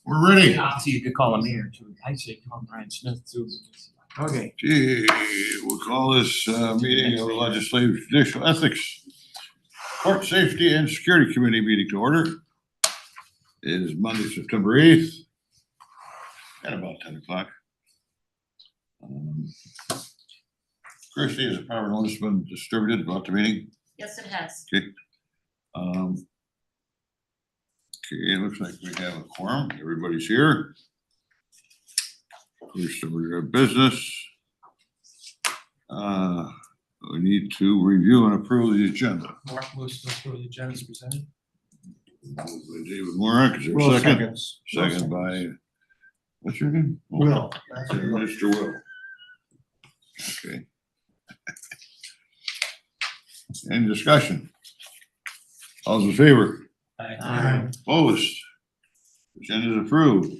We're ready. So you could call him mayor too. I'd say call him Brian Smith too. Okay. Gee, we'll call this meeting of the Legislative Judicial Ethics, Court Safety and Security Committee meeting to order. It is Monday, September 8th at about 10 o'clock. Christie, has a power notice been distributed about the meeting? Yes, it has. Okay. Okay, it looks like we have a quorum. Everybody's here. First order of business. We need to review and approve the agenda. Mark moves to approve the agenda as presented. Moved by David Morak, is there Will a second? seconds. Second by, what's your name? Will. Mr. Will. Okay. Any discussion? All's in favor? Aye. Opposed? Agenda is approved.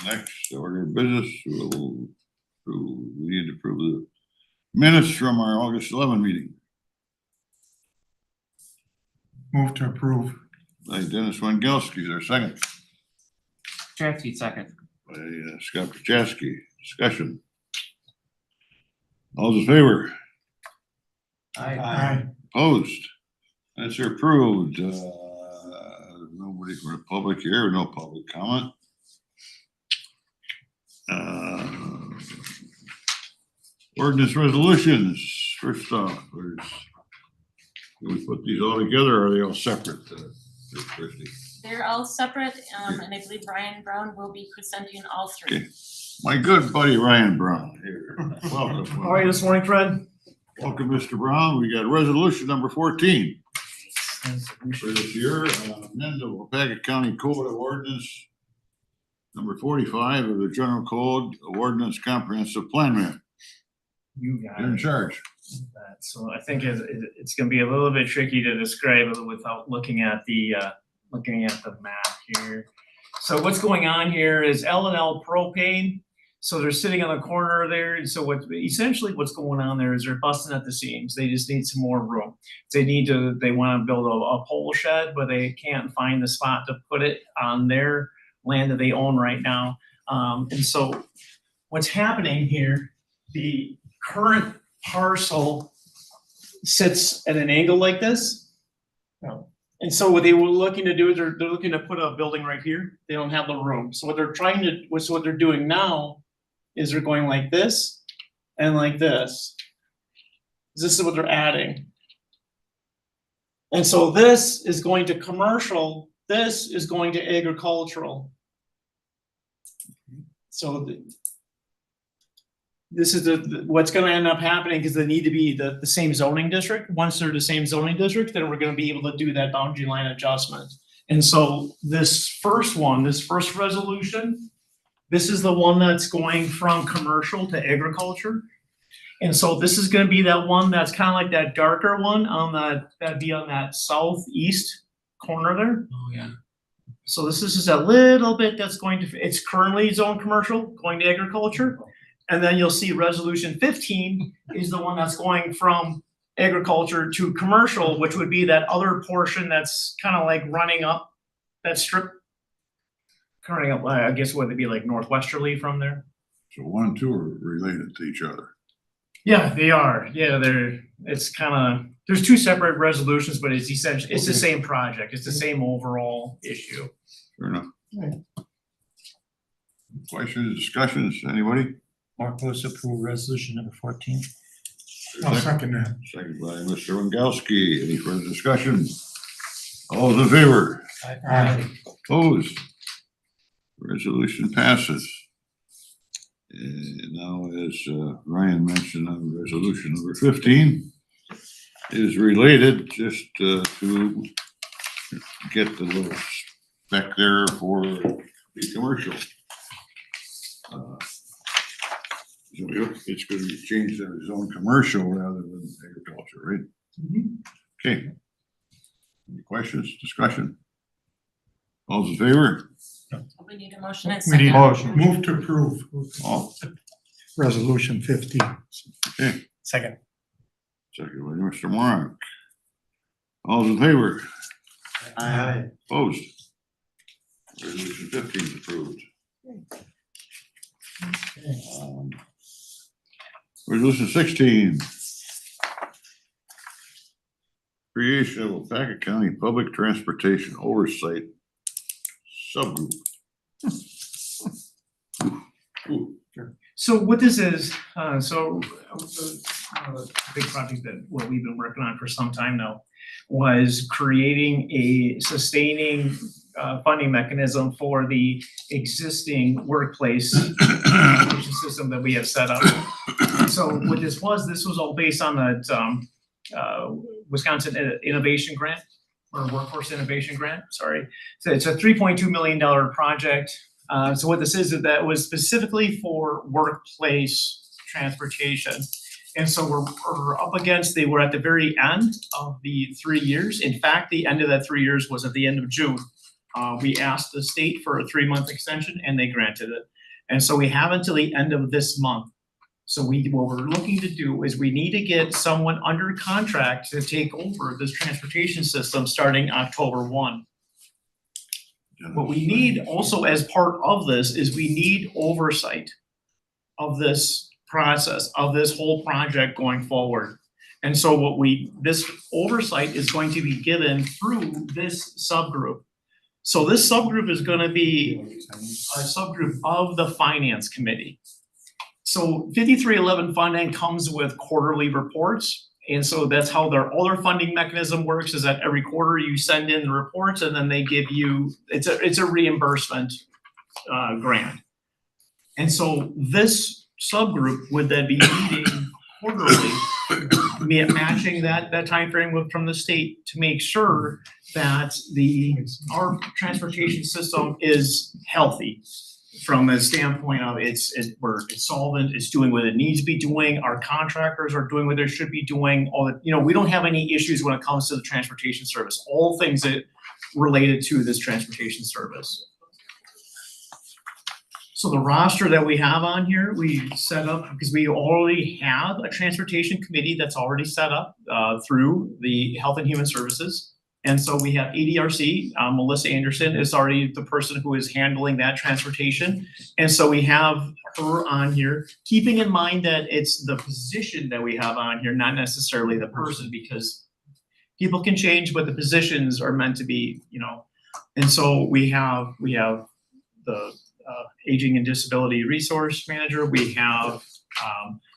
Next order of business, we need to approve the minutes from our August 11 meeting. Move to approve. By Dennis Wengelski, is there a second? Chatsky, second. By Scott Paczewski. Discussion. All's in favor? Aye. Opposed? That's approved. Nobody from the public here, no public comment. Ordinance resolutions, first off, can we put these all together, or are they all separate? Christie? They're all separate, and I believe Ryan Brown will be presenting all three. Okay. My good buddy Ryan Brown here. Welcome. How are you this morning, Fred? Welcome, Mr. Brown. We got resolution number 14 for this year, amend the Wapaka County Code of Ordinance number 45 of the General Code of Ordinance Comprehensive Plan Map. You got You're in it. charge. So I think it's going to be a little bit tricky to describe it without looking at the map here. So what's going on here is L&L propane. So they're sitting on the corner there. And so what's going on there is they're busting at the seams. They just need some more room. They want to build a pole shed, but they can't find the spot to put it on their land that they own right now. And so what's happening here, the current parcel sits at an angle like this. And so what they were looking to do is they're looking to put a building right here. They don't have the room. So what they're doing now is they're going like this and like this. This is what they're adding. And so this is going to commercial, this is going to agricultural. So this is what's going to end up happening, because they need to be the same zoning district. Once they're the same zoning district, then we're going to be able to do that boundary line adjustment. And so this first resolution, this is the one that's going from commercial to agriculture. And so this is going to be that one that's kind of like that darker one that'd be on that southeast corner there. Oh, yeah. So this is just a little bit that's going to, it's currently zoned commercial, going to agriculture. And then you'll see resolution 15 is the one that's going from agriculture to commercial, which would be that other portion that's kind of like running up that strip. Running up, I guess what would be like northwesterly from there. So 1 and 2 are related to each other. Yeah, they are. Yeah, it's kind of, there's 2 separate resolutions, but it's essentially, it's the same project. It's the same overall issue. Fair enough. Right. Questions, discussions, anybody? Mark moves to approve resolution number 14. I'll second that. Second by Mr. Wengelski. Any further discussion? All those in favor? Aye. Opposed? Resolution passes. And now, as Ryan mentioned on resolution number 15, is related just to get the little spec there for the commercial. So it's going to be changed to zone commercial rather than agriculture, right? Mhm. Okay. Any questions, discussion? All's in favor? We need a motion and We need second. motion. Move to approve All, resolution 15. okay. Second. Second by Mr. Morak. All's in favor? Aye. Opposed? Resolution 15 is approved. Resolution 16. Creation of Alpaca County Public Transportation Oversight Subgroup. Ooh, So what this is, the big project that we've been working on for some time now was creating a sustaining funding mechanism for the existing workplace transportation system that we have set up. So what this was all based on that Wisconsin Innovation Grant or Workforce Innovation Grant, sorry. So it's a $3.2 million project. So what this is that was specifically for workplace transportation. And so we're up against we're at the very end of the 3 years. In fact, the end of that 3 years was at the end of June. We asked the state for a 3-month extension and they granted it. And so we have until the end of this month. So what we're looking to do is we need to get someone under contract to take over this transportation system starting October 1. What we need also as part of this is we need oversight of this process, of this whole project going forward. And so this oversight is going to be given through this subgroup. So this subgroup is going to be a subgroup of the finance committee. So 5311 funding comes with quarterly reports. And so that's how all their funding mechanism works, is that every quarter you send in the reports and then they give you, it's a reimbursement grant. And so this subgroup would then be meeting quarterly, matching that time frame from the state to make sure that our transportation system is healthy from a standpoint of it's solvent, it's doing what it needs to be doing, our contractors are doing what they should be doing, we don't have any issues when it comes to the transportation service, all things that related to this transportation service. So the roster that we have on here, we set up because we already have a transportation committee that's already set up through the Health and Human Services. And so we have ADRC, Melissa Anderson is already the person who is handling that transportation. And so we have her on here, keeping in mind that it's the position that we have on here, not necessarily the person, because people can change, but the positions are meant to be, And so we have the Aging and Disability Resource Manager, we have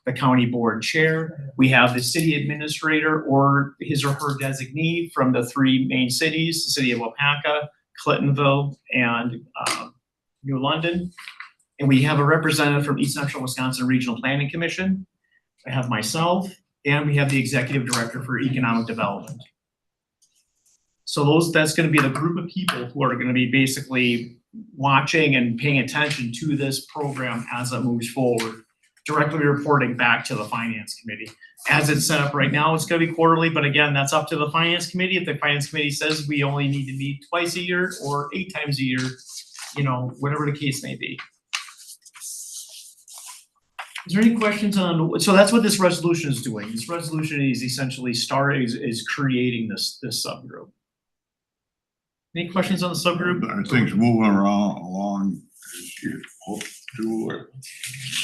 the county board chair, we have the city administrator or his or her designee from the 3 main cities, the city of Waupaca, Clintonville, and New London. And we have a representative from East Central Wisconsin Regional Planning Commission. I have myself, and we have the executive director for economic development. So that's going to be the group of people who are going to be basically watching and paying attention to this program as it moves forward, directly reporting back to the finance committee. As it's set up right now, it's going to be quarterly, but again, that's up to the finance committee. If the finance committee says we only need to meet twice a year or 8 times a year, whatever the case may be. Is there any questions on, so that's what this resolution is doing. This resolution is essentially is creating this subgroup. Any questions on the subgroup? Are things moving along as you hope to?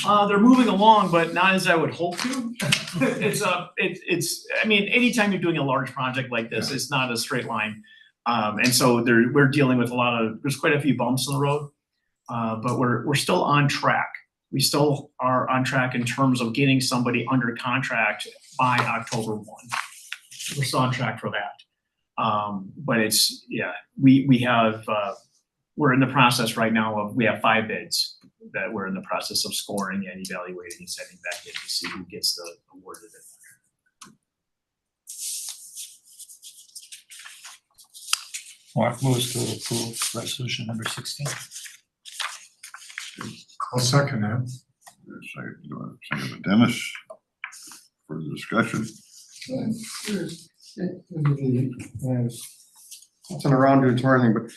Or? They're moving along, but not as I would hope to. I mean, anytime you're doing a large project like this, it's not a straight line. And so we're dealing with there's quite a few bumps in the road, but we're still on track. We still are on track in terms of getting somebody under contract by October 1. We're still on track for that. But we're in the process right now of, we have 5 bids that we're in the process of scoring and evaluating and sending back in to see who gets the awarded it. Mark moves to approve resolution number 16. I'll second that. Second, Dennis, for the discussion. It's an around doing everything, but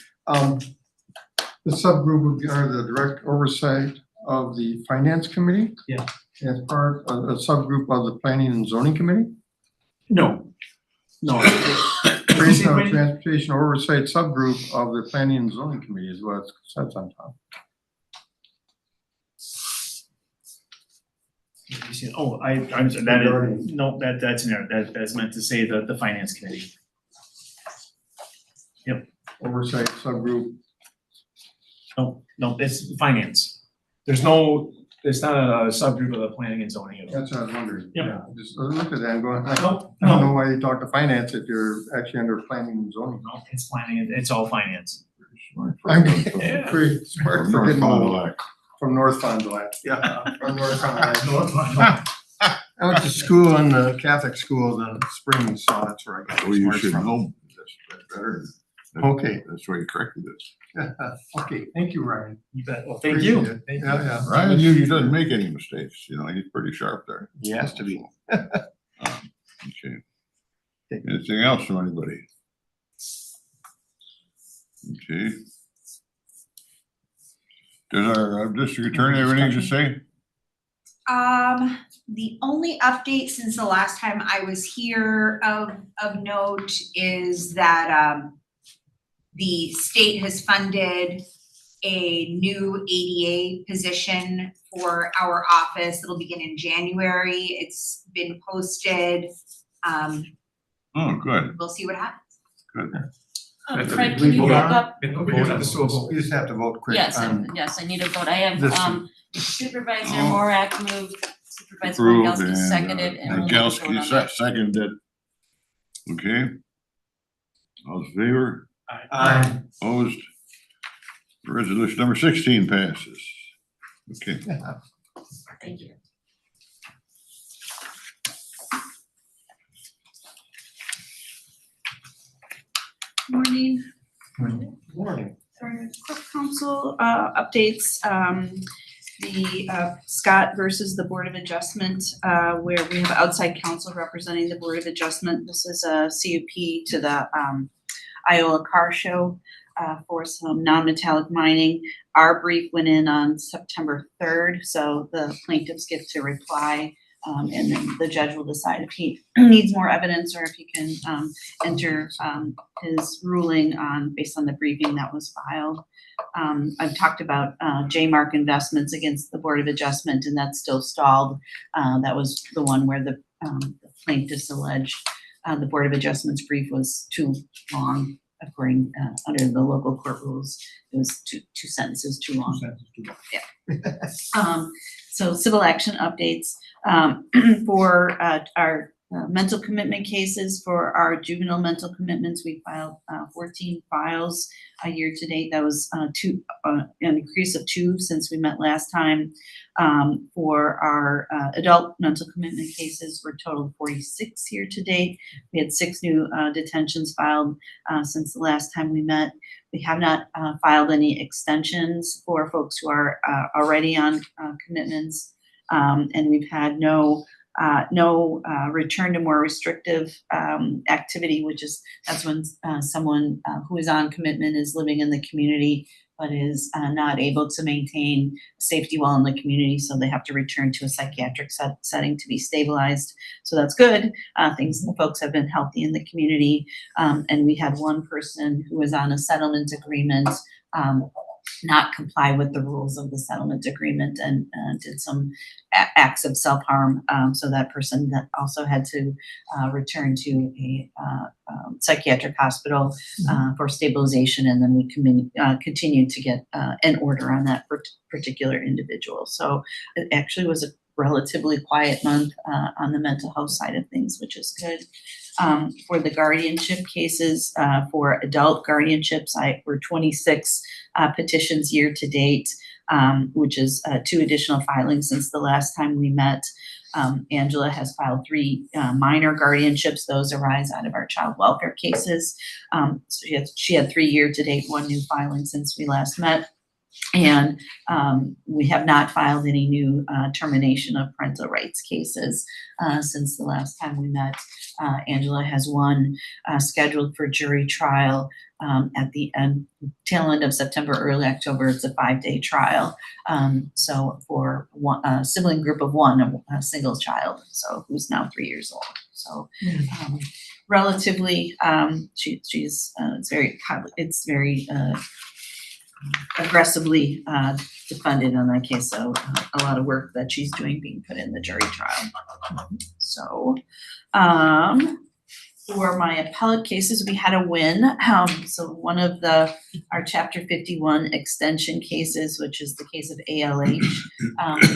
the subgroup would be under the direct oversight of the finance committee. Yeah. As part of a subgroup of the planning and zoning committee. No, creation of a transportation oversight subgroup of the planning and zoning committee is what it says on top. You see- Oh, I'm sorry, that is, no, that's in there, that's meant to say the finance committee. Oversight subgroup. No, it's finance. There's no, it's not a subgroup of the planning and zoning at all. That's what I was wondering. Yep. Yeah, just look at that and going, I No, don't no, know why you talk to finance if you're actually under planning and zoning. no, it's planning, it's all finance. I'm Yeah. pretty smart From for North getting Fond du old. Lac. From North Fond du Lac. Yeah, from North Fond du Lac. I went to school in the Catholic school in the spring, so that's where I got Oh, you smarts should from. know. That's better. Okay. That's why you corrected this. Okay, thank you, Ryan. You bet. Well, thank you. Appreciate it. Yeah, yeah. Ryan usually doesn't make any mistakes, you know, he's pretty sharp there. He has to be. Okay. Anything else from anybody? Okay. Does our district attorney have anything to say? The only update since the last time I was here of note is that the state has funded a new ADA position for our office. It'll begin in January. It's been posted. Oh, good, We'll see what happens. good. Fred, can you vote back on up? You just have to vote quick. Yes, on yes, I need a vote. I have this Supervisor Oh. Morak moved, Supervisor Approved Winkowski and seconded, and we'll need to vote Winkowski on that. seconded. Okay. All in favor? Aye. Opposed? Resolution number 16 passes. Okay. Thank you. Morning. Morning. For Corp Council updates, the Scott versus the Board of Adjustment, where we have outside counsel representing the Board of Adjustment. This is a CUP to the Iowa Car Show for some non-metallic mining. Our brief went in on September 3rd, so the plaintiffs get to reply. And then the judge will decide if he needs more evidence or if he can enter his ruling based on the briefing that was filed. I've talked about J-Mark Investments against the Board of Adjustment, and that's still stalled. That was the one where the plaintiffs alleged the Board of Adjustment's brief was too long, according under the local court rules. It was two sentences too long. So civil action updates for our mental commitment cases. For our juvenile mental commitments, we filed 14 files year to date. That was an increase of 2 since we met last time. For our adult mental commitment cases, we're total 46 year to date. We had 6 new detentions filed since the last time we met. We have not filed any extensions for folks who are already on commitments, and we've had no return to more restrictive activity, that's when someone who is on commitment is living in the community but is not able to maintain safety while in the community, so they have to return to a psychiatric setting to be stabilized. So that's good. The folks have been healthy in the community, and we had one person who was on a settlement agreement not comply with the rules of the settlement agreement and did some acts of self-harm. So that person that also had to return to a psychiatric hospital for stabilization, and then we continued to get an order on that particular individual. So it actually was a relatively quiet month on the mental health side of things, which is good. For the guardianship cases, for adult guardianships, were 26 petitions year to date, which is 2 additional filings since the last time we met. Angela has filed 3 minor guardianships. Those arise out of our child welfare cases. So she had 3 year to date, 1 new filing since we last met. And we have not filed any new termination of parental rights cases since the last time we met. Angela has 1 scheduled for jury trial at the tail end of September, early October. It's a 5-day trial. So for a sibling group of 1, a single child, so who's now 3 years old. So relatively, she's, it's very aggressively defended on that case, so a lot of work that she's doing being put in the jury trial. So, for my appellate cases, we had a win. So one of our Chapter 51 extension cases, which is the case of ALH,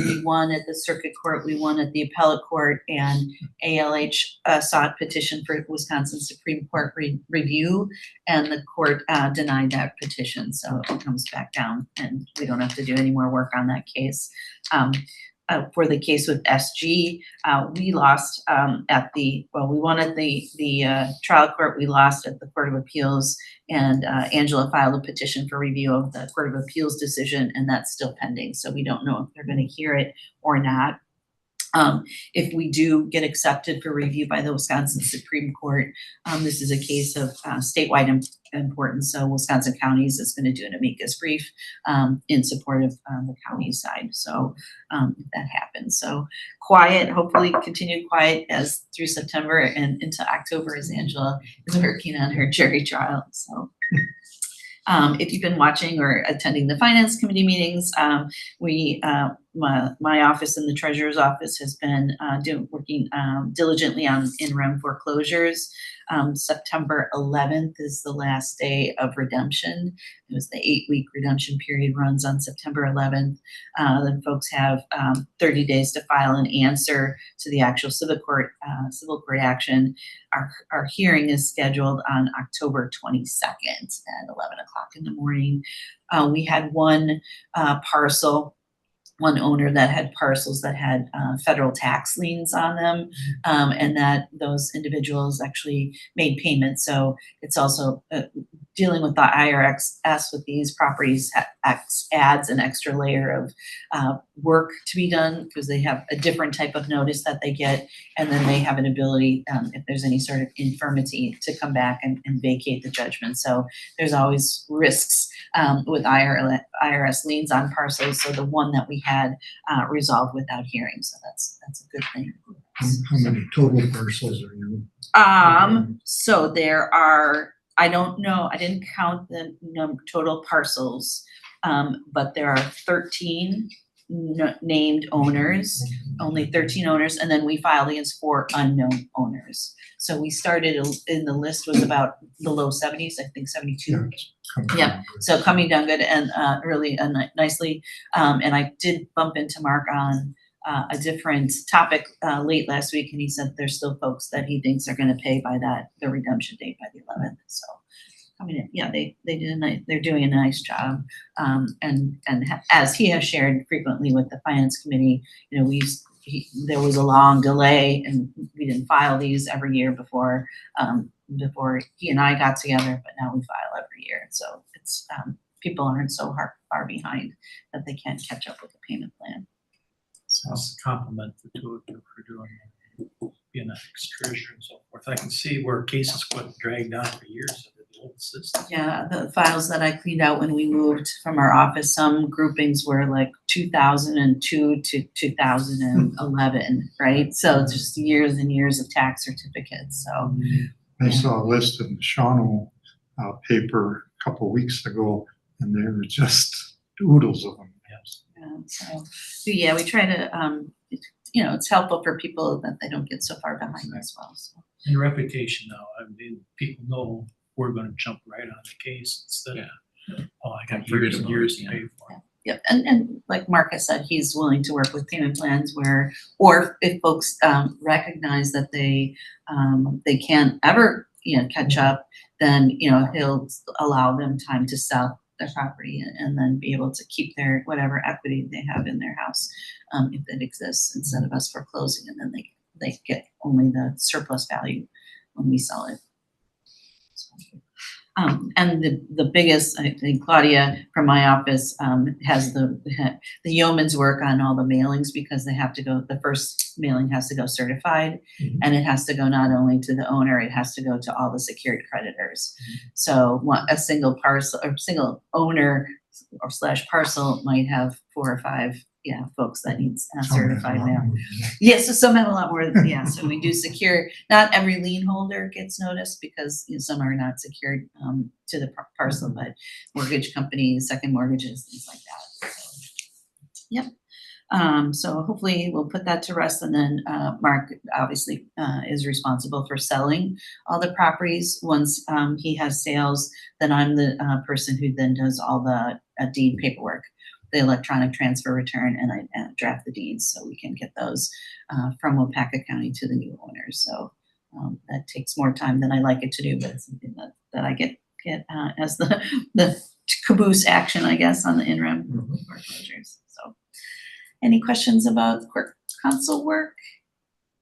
we won at the circuit court, we won at the appellate court, and ALH sought petition for Wisconsin Supreme Court review, and the court denied that petition. So it comes back down, and we don't have to do any more work on that case. For the case with SG, we lost we won at the trial court, we lost at the Court of Appeals, and Angela filed a petition for review of the Court of Appeals decision, and that's still pending, so we don't know if they're gonna hear it or not. If we do get accepted for review by the Wisconsin Supreme Court, this is a case of statewide importance, so Wisconsin counties is going to do an amicus brief in support of the county side. So if that happens, so quiet, hopefully continued quiet as through September and into October as Angela is working on her jury trial. So. If you've been watching or attending the finance committee meetings, my office and the treasurer's office has been working diligently on in-rem foreclosures. September 11th is the last day of redemption. It was the 8-week redemption period runs on September 11th. Then folks have 30 days to file an answer to the actual civil court action. Our hearing is scheduled on October 22nd at 11 o'clock in the morning. We had one owner that had parcels that had federal tax liens on them, and that those individuals actually made payments. So it's also dealing with the IRS with these properties adds an extra layer of work to be done because they have a different type of notice that they get, and then they have an ability, if there's any sort of infirmity, to come back and vacate the judgment. So there's always risks with IRS liens on parcels. So the one that we had resolved without hearing, so that's a good thing. How many total parcels are you? So there are, I don't know, I didn't count the total parcels, but there are 13 named owners, only 13 owners, and then we filed against 4 unknown owners. So we started in the list was about the low 70s, I think 72. Yeah, so coming down good and really nicely. And I did bump into Mark on a different topic late last week, and he said there's still folks that he thinks are going to pay by the redemption date by the 11th. So I mean, yeah, they're doing a nice job. And as he has shared frequently with the finance committee, you know, there was a long delay and we didn't file these every year before he and I got together, but now we file every year. So it's people aren't so far behind that they can't catch up with the payment plan. So it's a compliment the two of you for doing being an ex-treasurer and so forth. I can see where cases got dragged out for years of the old system. Yeah, the files that I cleaned out when we moved from our office, some groupings were like 2002 to 2011, right? So it's just years and years of tax certificates. So I saw a list in the Shawano paper a couple of weeks ago, and there were just oodles of them. So yeah, we try to, you know, it's helpful for people that they don't get so far behind as well. So. And reputation now, I mean, people know we're going to jump right on the case instead of, oh, I got years and years to pay for it. Yep, and like Mark has said, he's willing to work with payment plans or if folks recognize that they can't ever, you know, catch up, then, you know, he'll allow them time to sell their property and then be able to keep their whatever equity they have in their house, if it exists, instead of us foreclosing, and then they get only the surplus value when we sell it. So, and the biggest, I think Claudia from my office has the yeoman's work on all the mailings, because they have to go, the first mailing has to go certified, and it has to go not only to the owner, it has to go to all the secured creditors. So a single parcel or single owner or / parcel might have 4 or 5 folks that needs certified mail. Yes, so some have a lot more, yeah, so we do secure, not every lien holder gets noticed because some are not secured to the parcel, but mortgage companies, second mortgages, things like that. So, yep. So hopefully we'll put that to rest, and then Mark obviously is responsible for selling all the properties. Once he has sales, then I'm the person who then does all the deed paperwork, the electronic transfer return, and I draft the deeds so we can get those from Wapaka County to the new owners. So that takes more time than I like it to do, but it's something that I get as the caboose action, I guess, on the interim foreclosures. So. Any questions about court counsel work?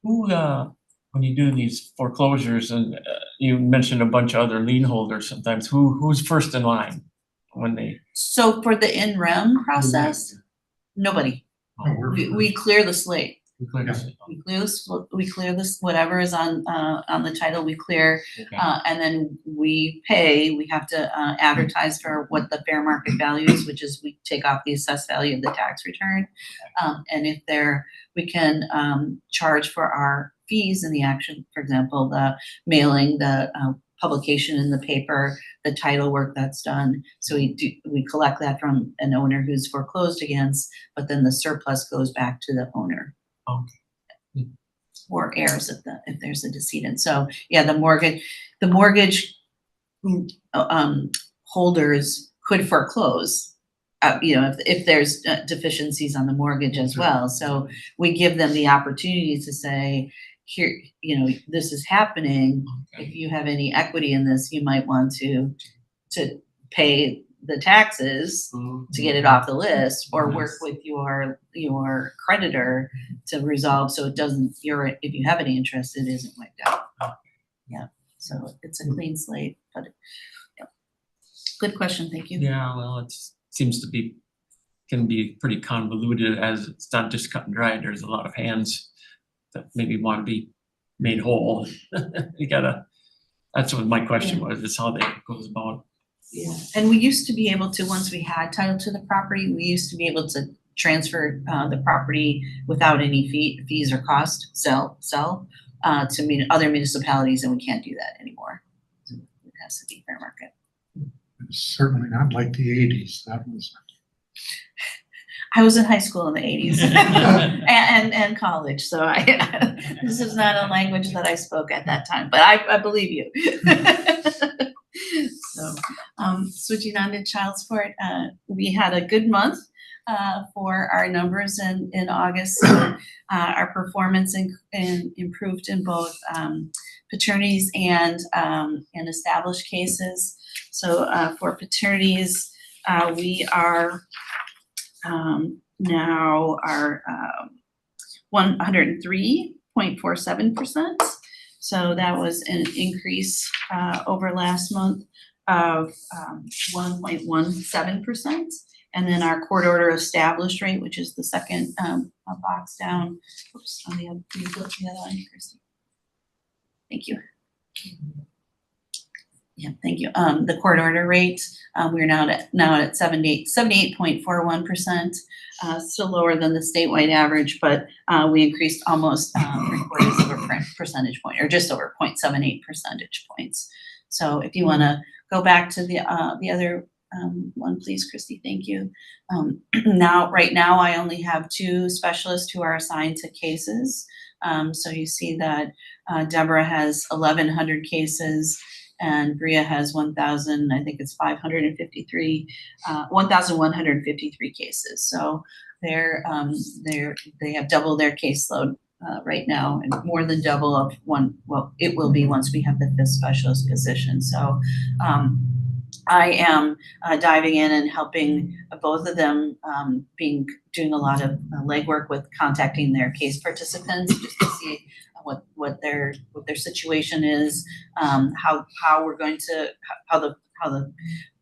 Who, when you do these foreclosures, and you mentioned a bunch of other lien holders sometimes, who's first in line when they? So for the in rem process, nobody. We clear the slate. We clear this, whatever is on the title, we clear, and then we pay. We have to advertise for what the fair market value is, which is we take off the assessed value of the tax return. And if we can charge for our fees in the action, for example, the mailing, the publication in the paper, the title work that's done. So we collect that from an owner who's foreclosed against, but then the surplus goes back to the owner. Okay. Or heirs if there's a decedent. So yeah, the mortgage holders could foreclose, if there's deficiencies on the mortgage as well. So we give them the opportunity to say, here, this is happening. If you have any equity in this, you might want to pay the taxes to get it off the list, or work with your creditor to resolve so it doesn't, if you have any interest, it isn't wiped out. Yeah, so it's a clean slate, but yeah. Good question, thank you. Yeah, well, it seems to can be pretty convoluted, as it's not just cut and dry. There's a lot of hands that maybe want to be made whole. That's what my question was, is how that goes about. Yeah, and we used to be able to, once we had title to the property, we used to be able to transfer the property without any fees or cost, sell to other municipalities, and we can't do that anymore. So it has to be fair market. Certainly not like the 80s. That was. I was in high school in the 80s and college, so this is not a language that I spoke at that time, but I believe you. So, switching on to child support, we had a good month for our numbers in August. Our performance improved in both paternities and established cases. So for paternities, we are now are 103.47%. So that was an increase over last month of 1.17%. And then our court order established rate, which is the second box down. Oops, on the other, can you flip the other one, Christy? Thank you. Yeah, thank you. The court order rate, we're now at 78.41%, still lower than the statewide average, but we increased almost 3/4 of a percentage point, or just over 0.78 percentage points. So if you want to go back to the other one, please, Christy, thank you. Right now, I only have 2 specialists who are assigned to cases. So you see that Deborah has 1,100 cases, and Bria has 1,153 cases. So they have double their caseload right now, and more than double of it will be once we have the 5th specialist position. So I am diving in and helping both of them, doing a lot of legwork with contacting their case participants just to see what their situation is, how the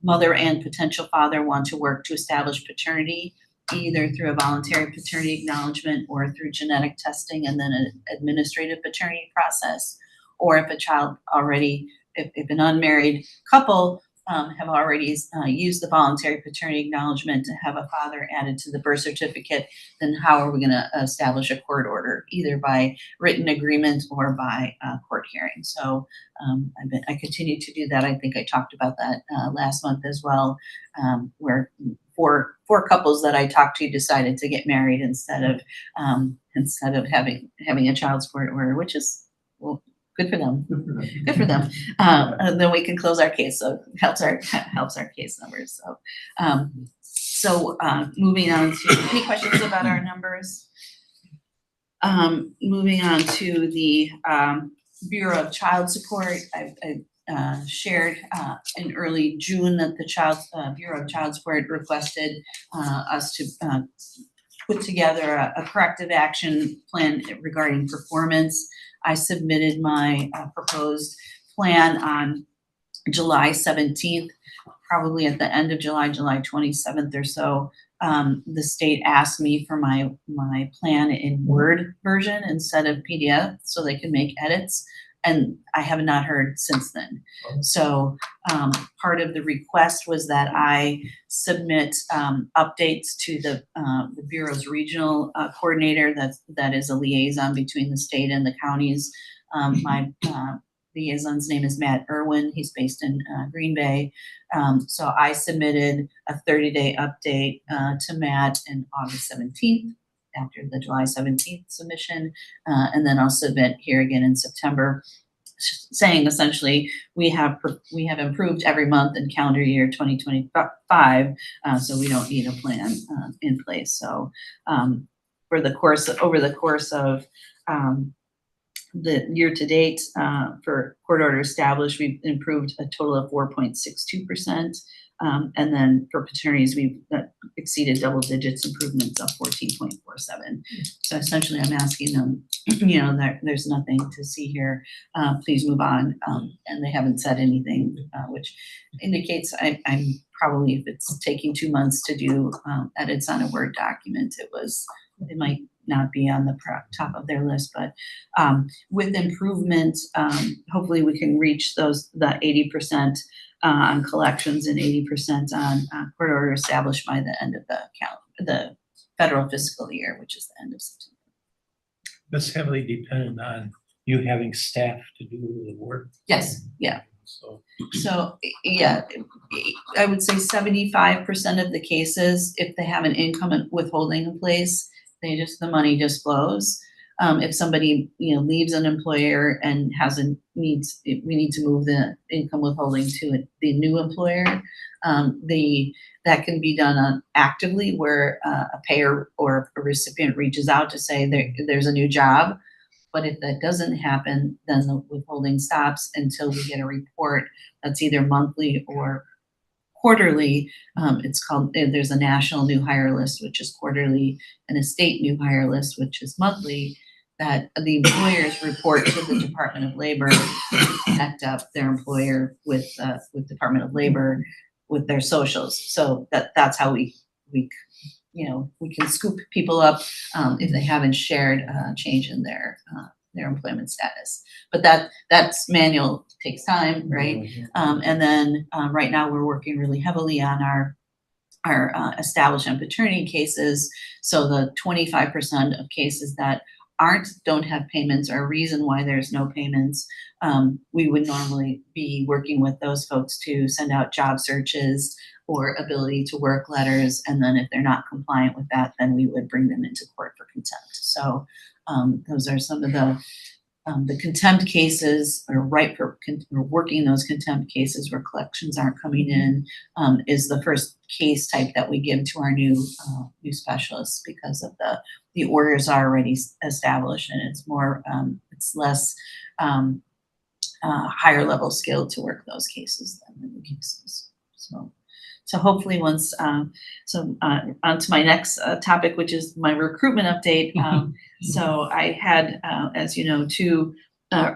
mother and potential father want to work to establish paternity, either through a voluntary paternity acknowledgement or through genetic testing and then an administrative paternity process, or if a child already, if an unmarried couple have already used the voluntary paternity acknowledgement to have a father added to the birth certificate, then how are we gonna establish a court order, either by written agreement or by court hearing? So I continue to do that. I think I talked about that last month as well, where four couples that I talked to decided to get married instead of having a child support order, which is, well, good for them. Good for them. And then we can close our case, so it helps our case numbers. So moving on to any questions about our numbers. Moving on to the Bureau of Child Support. I shared in early June that the Bureau of Child Support requested us to put together a corrective action plan regarding performance. I submitted my proposed plan on July 17th, probably at the end of July 27th or so. The state asked me for my plan in Word version instead of PDF so they can make edits. And I have not heard since then. So part of the request was that I submit updates to the Bureau's regional coordinator that is a liaison between the state and the counties. My liaison's name is Matt Irwin. He's based in Green Bay. So I submitted a 30-day update to Matt in August 17th after the July 17th submission. And then I'll submit here again in September, saying essentially we have improved every month in calendar year 2025, so we don't need a plan in place. So over the course of the year to date for court order established, we've improved a total of 4.62%. And then for paternities, we've exceeded double digits improvements of 14.47. So essentially I'm asking them, there's nothing to see here, please move on. And they haven't said anything, which indicates I'm probably, if it's taking 2 months to do edits on a Word document, it might not be on the top of their list, but with improvement, hopefully we can reach the 80% on collections and 80% on court order established by the end of the federal fiscal year, which is the end of September. That's heavily dependent on you having staff to do the work. Yes, yeah. So Yeah, I would say 75% of the cases, if they have an income withholding in place, the money just flows. If somebody leaves an employer and we need to move the income withholding to the new employer, that can be done actively, where a payer or a recipient reaches out to say there's a new job. But if that doesn't happen, then the withholding stops until we get a report that's either monthly or quarterly. There's a national new hire list, which is quarterly, and a state new hire list, which is monthly, that the employers report to the Department of Labor, connect up their employer with Department of Labor with their socials. So that's how we can scoop people up if they haven't shared a change in their employment status. But that's manual, takes time, right? And then right now we're working really heavily on our establishment paternity cases. So the 25% of cases that don't have payments or a reason why there's no payments, we would normally be working with those folks to send out job searches or ability to work letters. And then if they're not compliant with that, then we would bring them into court for contempt. So those are some of the contempt cases, or working those contempt cases where collections aren't coming in, is the first case type that we give to our new specialists, because of the orders are already established, and it's less higher level skill to work those cases than the new cases. So hopefully once, on to my next topic, which is my recruitment update. So I had, as you know, 2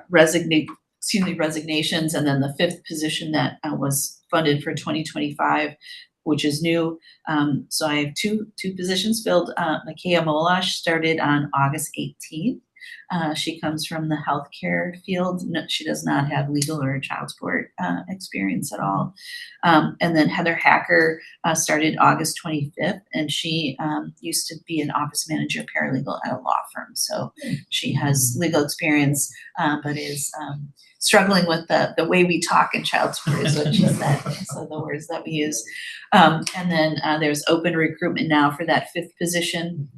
resignations, and then the 5th position that was funded for 2025, which is new. So I have two positions filled. Makaya Molash started on August 18th. She comes from the healthcare field. No, she does not have legal or child support experience at all. And then Heather Hacker started August 25th, and she used to be an office manager paralegal at a law firm. So she has legal experience, but is struggling with the way we talk in child support is what she said. So the words that we use. And then there's open recruitment now for that 5th position.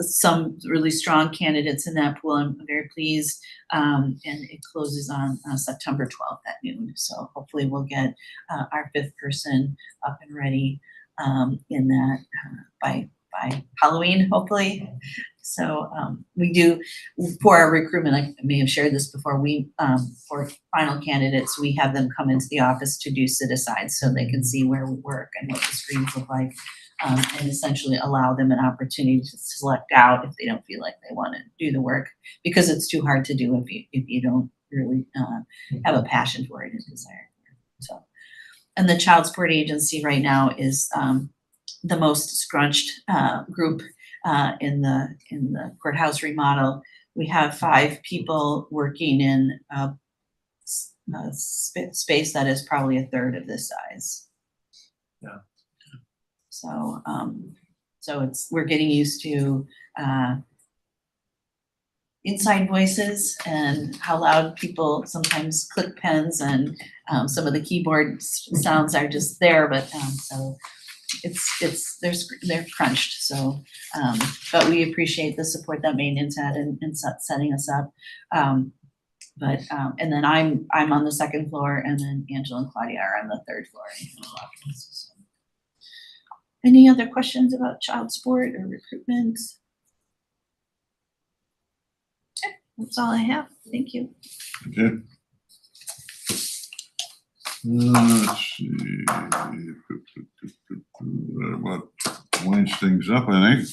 Some really strong candidates in that pool. I'm very pleased. And it closes on September 12th at noon. So hopefully we'll get our 5th person up and ready in that by Halloween, hopefully. So we do, for our recruitment, I may have shared this before, we, for final candidates, we have them come into the office to do sit-asides so they can see where we work and what the screens look like, and essentially allow them an opportunity to select out if they don't feel like they want to do the work, because it's too hard to do if you don't really have a passion for it and desire for it. So, and the child support agency right now is the most scrunched group in the courthouse remodel. We have 5 people working in a space that is probably a third of this size. Yeah. So we're getting used to inside voices and how loud people sometimes click pens, and some of the keyboard sounds are just there, but so they're crunched. So but we appreciate the support that maintenance had in setting us up. But and then I'm on the 2nd floor, and then Angela and Claudia are on the 3rd floor. So, any other questions about child support or recruitment? Okay, that's all I have. Thank you. Okay. Let's see. That about winds things up, I think.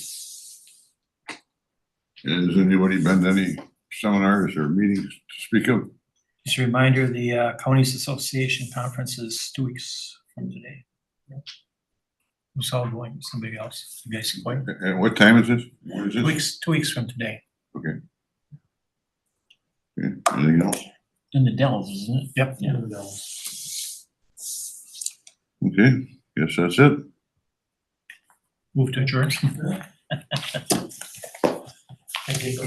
Has anybody been to any seminars or meetings to speak of? Just a reminder, the Counties Association Conference is 2 weeks from today. Who's all going? Somebody else? You guys going? And what time is this? Where is this? 2 weeks from today. Okay. Okay, anything else? In the Dells, isn't it? Yep. Yeah, the Dells. Okay, guess that's it. Move to adjourn. Thank you.